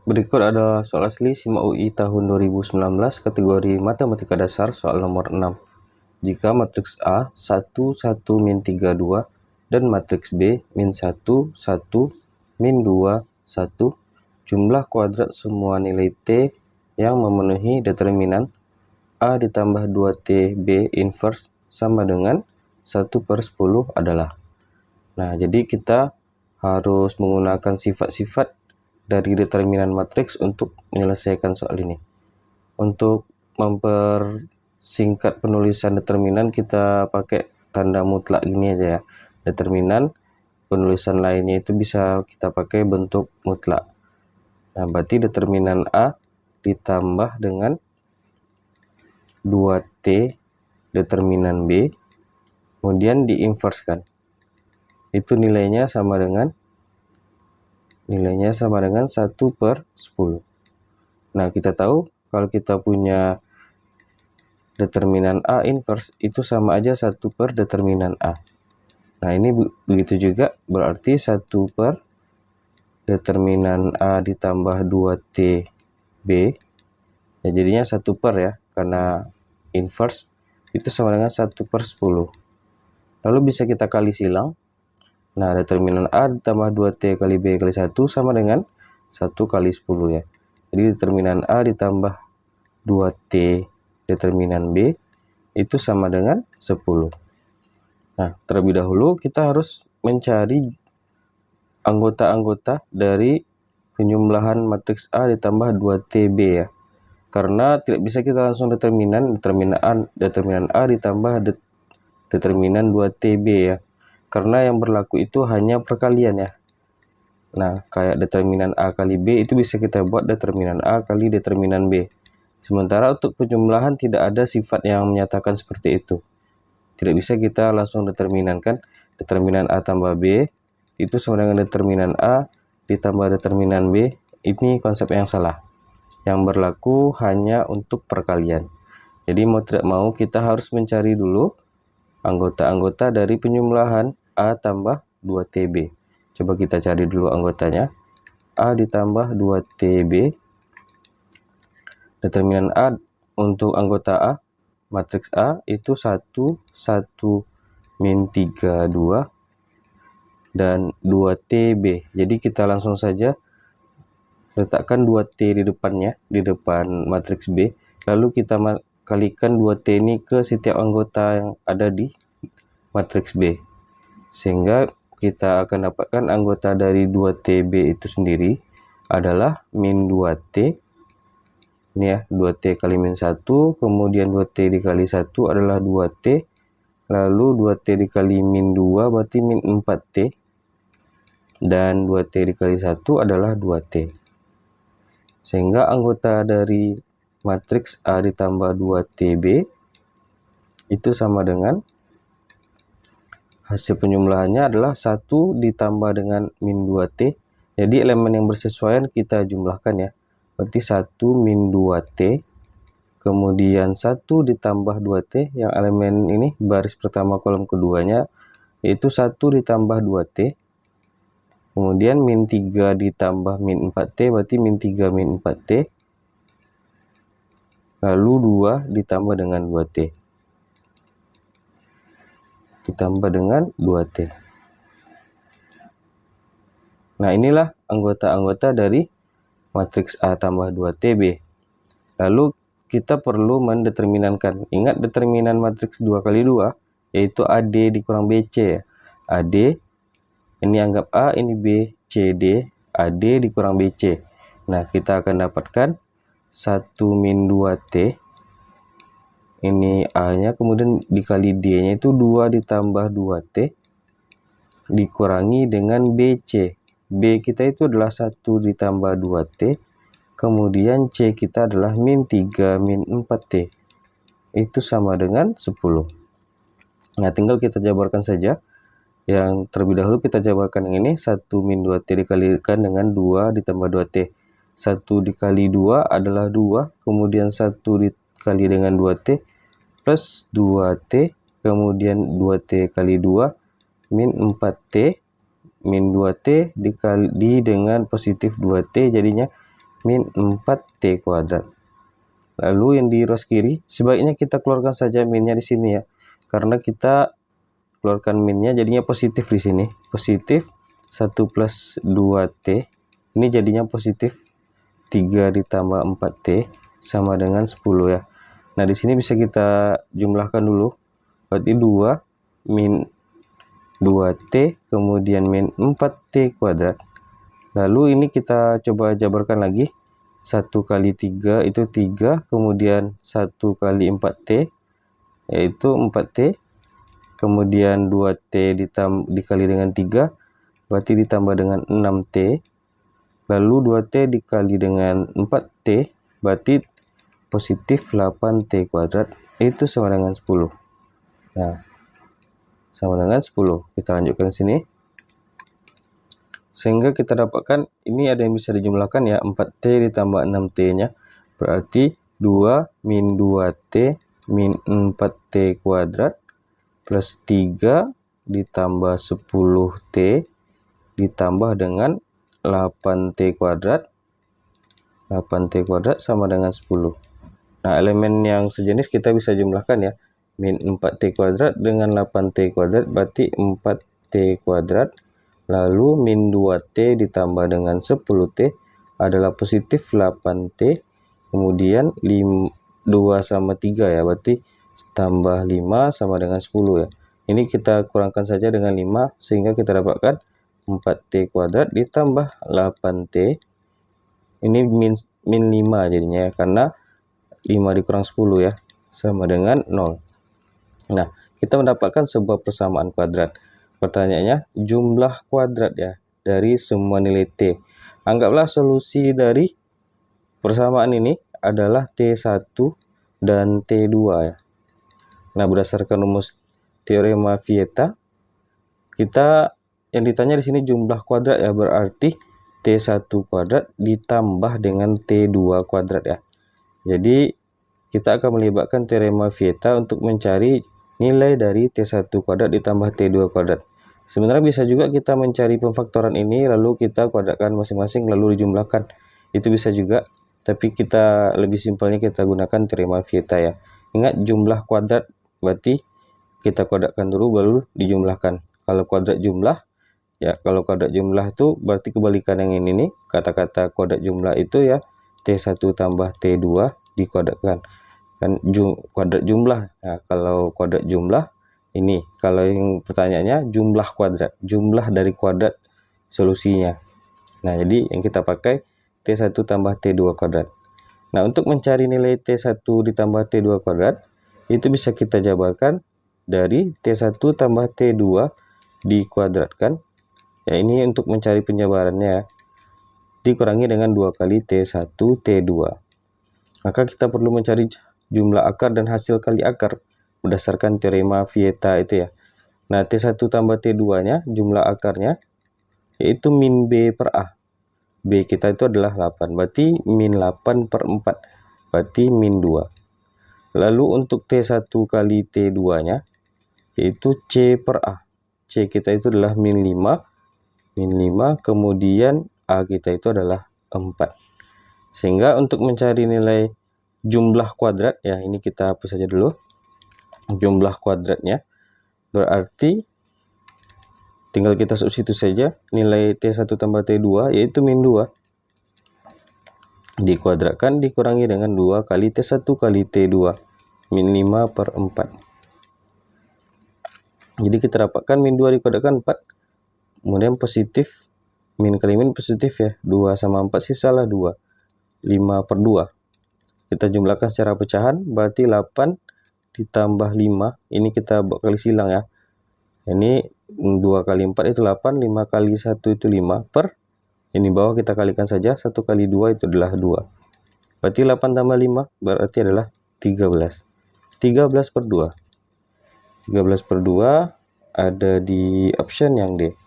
Berikut adalah soal asli SIMAK UI tahun 2019 kategori Matematika Dasar soal nomor 6. Jika matriks A 1, 1, min 3, 2 dan matriks B min 1, 1, min 2, 1, jumlah kuadrat semua nilai T yang memenuhi determinan A ditambah 2T B inverse sama dengan 1/10 adalah. Nah, jadi kita harus menggunakan sifat-sifat dari determinan matriks untuk menyelesaikan soal ini. Untuk mempersingkat penulisan determinan, kita pakai tanda mutlak ini aja ya. Determinan, penulisan lainnya itu bisa kita pakai bentuk mutlak. Nah, berarti determinan A ditambah dengan 2T determinan B, kemudian diinverskan. Itu nilainya sama dengan 1/10. Nah, kita tahu kalau kita punya determinan A inverse itu sama aja 1 per determinan A. Nah, ini begitu juga berarti 1 per determinan A ditambah 2T B. Ya, jadinya 1 per ya, karena inverse itu sama dengan 1/10. Lalu bisa kita kali silang. Nah, determinan A ditambah 2T kali B kali 1 sama dengan 1 kali 10 ya. Jadi determinan A ditambah 2T determinan B itu sama dengan 10. Nah, terlebih dahulu kita harus mencari anggota-anggota dari penjumlahan matriks A ditambah 2TB ya. Karena tidak bisa kita langsung determinan A ditambah determinan 2TB ya. Karena yang berlaku itu hanya perkalian ya. Nah, kayak determinan A kali B itu bisa kita buat determinan A kali determinan B. Sementara untuk penjumlahan tidak ada sifat yang menyatakan seperti itu. Tidak bisa kita langsung determinankan determinan A tambah B itu sama dengan determinan A ditambah determinan B. Ini konsep yang salah. Yang berlaku hanya untuk perkalian. Jadi mau tidak mau kita harus mencari dulu anggota-anggota dari penjumlahan A tambah 2TB. Coba kita cari dulu anggotanya. A ditambah 2TB. Determinan A untuk anggota A, matriks A itu 1, 1, min 3, 2, dan 2TB. Jadi kita langsung saja letakkan 2T di depannya, di depan matriks B. Lalu kita kalikan 2T ini ke setiap anggota yang ada di matriks B. Sehingga kita akan dapatkan anggota dari 2TB itu sendiri adalah min 2T. Ini ya, 2T kali min 1, kemudian 2T dikali 1 adalah 2T. Lalu 2T dikali min 2 berarti min 4T. Dan 2T dikali 1 adalah 2T. Sehingga anggota dari matriks A ditambah 2TB itu sama dengan hasil penjumlahannya adalah 1 ditambah dengan min 2T. Jadi elemen yang bersesuaian kita jumlahkan ya. Berarti 1 min 2T. Kemudian 1 ditambah 2T. Yang elemen ini baris pertama kolom keduanya. Yaitu 1 ditambah 2T. Kemudian min 3 ditambah min 4T. Berarti min 3 min 4T. Lalu 2 ditambah dengan 2T. Ditambah dengan 2T. Nah, inilah anggota-anggota dari matriks A tambah 2TB. Lalu kita perlu mendeterminankan. Ingat determinan matriks 2 kali 2 yaitu AD dikurang BC. AD ini anggap A, ini B, CD, AD dikurang BC. Nah, kita akan dapatkan 1 min 2T. Ini A-nya, kemudian dikali D-nya itu 2 ditambah 2T dikurangi dengan BC. B kita itu adalah 1 ditambah 2T. Kemudian C kita adalah min 3 min 4T. Itu sama dengan 10. Nah, tinggal kita jabarkan saja. Yang terlebih dahulu kita jabarkan yang ini. 1 min 2T dikalikan dengan 2 ditambah 2T. 1 dikali 2 adalah 2. Kemudian 1 dikali dengan 2T plus 2T. Kemudian 2T kali 2 min 4T. Min 2T dikali dengan positif 2T jadinya min 4T kuadrat. Lalu yang di ruas kiri, sebaiknya kita keluarkan saja minnya di sini ya. Karena kita keluarkan minnya jadinya positif di sini. Positif 1 plus 2T. Ini jadinya positif 3 ditambah 4T sama dengan 10 ya. Nah, di sini bisa kita jumlahkan dulu. Berarti 2 min 2T kemudian min 4T kuadrat. Lalu ini kita coba jabarkan lagi. 1 kali 3 itu 3, kemudian 1 kali 4T yaitu 4T, kemudian 2T dikali dengan 3 berarti ditambah dengan 6T, lalu 2T dikali dengan 4T berarti positif 8T kuadrat, itu sama dengan 10. Nah, sama dengan 10. Kita lanjutkan sini. Sehingga kita dapatkan ini ada yang bisa dijumlahkan ya, 4T ditambah 6T-nya. Berarti 2 min 2T min 4T kuadrat plus 3 ditambah 10T ditambah dengan 8T kuadrat. 8T kuadrat sama dengan 10. Nah, elemen yang sejenis kita bisa jumlahkan ya. Min 4T kuadrat dengan 8T kuadrat berarti 4T kuadrat. Lalu min 2T ditambah dengan 10T adalah positif 8T. Kemudian 2 sama 3 ya, berarti tambah 5 sama dengan 10 ya. Ini kita kurangkan saja dengan 5 sehingga kita dapatkan 4T kuadrat ditambah 8T. Ini min 5 jadinya ya, karena 5 dikurang 10 ya, sama dengan 0. Nah, kita mendapatkan sebuah persamaan kuadrat. Pertanyaannya, jumlah kuadrat ya dari semua nilai T. Anggaplah solusi dari persamaan ini adalah T1 dan T2 ya. Nah, berdasarkan rumus teorema Vieta, kita yang ditanya di sini jumlah kuadrat ya, berarti T1 kuadrat ditambah dengan T2 kuadrat ya. Jadi, kita akan melibatkan teorema Vieta untuk mencari nilai dari T1 kuadrat ditambah T2 kuadrat. Sebenarnya bisa juga kita mencari pemfaktoran ini lalu kita kuadratkan masing-masing lalu dijumlahkan. Itu bisa juga, tapi kita lebih simpelnya kita gunakan teorema Vieta ya. Ingat jumlah kuadrat berarti kita kuadratkan dulu baru dijumlahkan. Kalau kuadrat jumlah ya, kalau kuadrat jumlah itu berarti kebalikan yang ini nih. Kata-kata kuadrat jumlah itu ya T1 tambah T2 dikuadratkan. Kan kuadrat jumlah. Nah, kalau kuadrat jumlah ini, kalau yang pertanyaannya jumlah kuadrat, jumlah dari kuadrat solusinya. Nah, jadi yang kita pakai T1 tambah T2 kuadrat. Nah, untuk mencari nilai T1 ditambah T2 kuadrat itu bisa kita jabarkan dari T1 tambah T2 dikuadratkan. Ya, ini untuk mencari penjabarannya dikurangi dengan 2 kali T1 T2. Maka kita perlu mencari jumlah akar dan hasil kali akar berdasarkan teorema Vieta itu ya. Nah, T1 tambah T2-nya jumlah akarnya yaitu min B per A. B kita itu adalah 8, berarti min 8 per 4, berarti min 2. Lalu untuk T1 kali T2-nya yaitu C per A. C kita itu adalah min 5, kemudian A kita itu adalah 4. Sehingga untuk mencari nilai jumlah kuadrat ya, ini kita hapus saja dulu. Jumlah kuadratnya berarti tinggal kita substitusi saja nilai T1 tambah T2 yaitu min 2 dikuadratkan dikurangi dengan 2 kali T1 kali T2 min 5 per 4. Jadi kita dapatkan min 2 dikuadratkan 4, kemudian positif, min kali min positif ya, 2 sama 4 sisalah 2, 5 per 2. Kita jumlahkan secara pecahan berarti 8 ditambah 5, ini kita buat kali silang ya. Ini 2 kali 4 itu 8, 5 kali 1 itu 5 per, ini bawah kita kalikan saja, 1 kali 2 itu adalah 2. Berarti 8 tambah 5 berarti adalah 13. 13 per 2. 13 per 2 ada di option yang D.